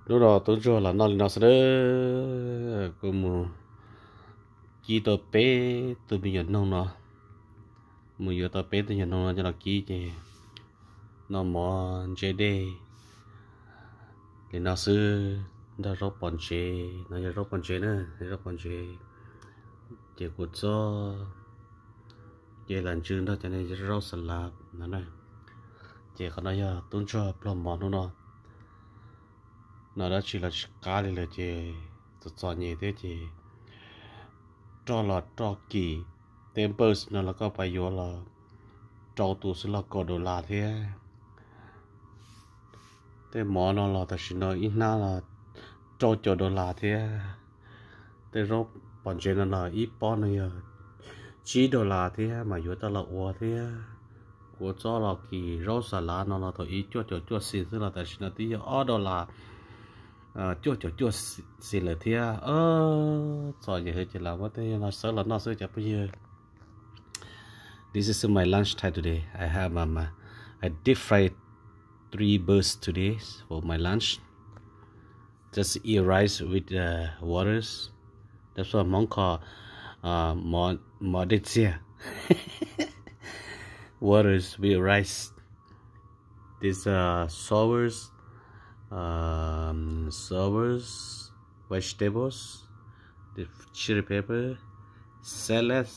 lúc đó tôi cho là nó sẽ có một chỉ tao bé tôi bây giờ nó bây giờ tao bé tôi giờ nó cho nó kỹ chứ nó mò chơi đi thì nó sư nó rốt bọn chơi nó giờ rốt bọn chơi nữa rốt bọn chơi chơi cột cho chơi lần trước đó cho nên rốt salad nó này chơi còn nó giờ tôi cho plum món nó đã chỉ là cá đi là chơi cho nhẹ thế chơi cho kỳ tempers nó là có phải vô là cho tụ sẽ là có đồ là thế thế món nó là ta chỉ nói ít na là cho đồ là thế thế rốt bọn chơi nó là ít bọn này chỉ đồ là thế mà vô ta là ua thế của cho là kỳ rốt salad nó là thôi ít cho xin tức là ta chỉ nói tí ở đồ là cho xin là thế cho vậy thì làm thế nó sợ là nó sẽ chả bây giờ. This is my lunch time today. I have I deep fried 3 birds today for my lunch. Just eat rice with waters. That's what mong call modizia. Waters with rice. This sours, vegetables, the chili pepper, salad.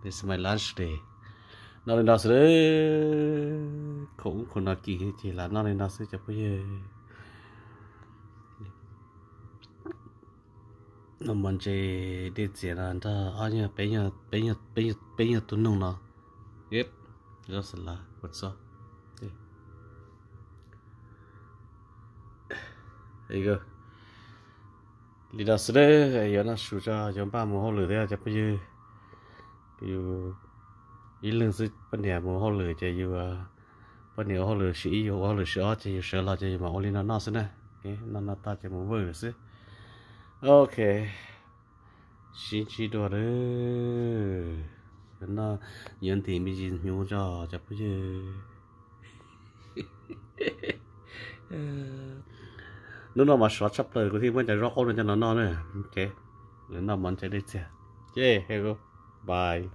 This is my lunch day. Nó lên đó sẽ cũng nó kỳ chỉ là nó lên đó sẽ chụp cái nó muốn chơi đi chơi là ta ở nhà bây giờ tụi nó yep rất là what's up đây cơ đi đó sẽ giờ nó sửa cho chúng ba mùa hồ lửa thế chụp cái yêu ý lương sự vấn đề mà họ lừa cho yêu vấn đề họ lừa sĩ yêu họ lừa sợ cho yêu sợ là cho mà only nó xin nè nó ta cho một vợ xí ok xin chỉ đồ đó nó nhận tiền bị gì nhú cho bây giờ nó mà xóa chấp lời của thì vẫn chạy rõ hơn cho nó nữa ok nó muốn chạy đi chơi hello bye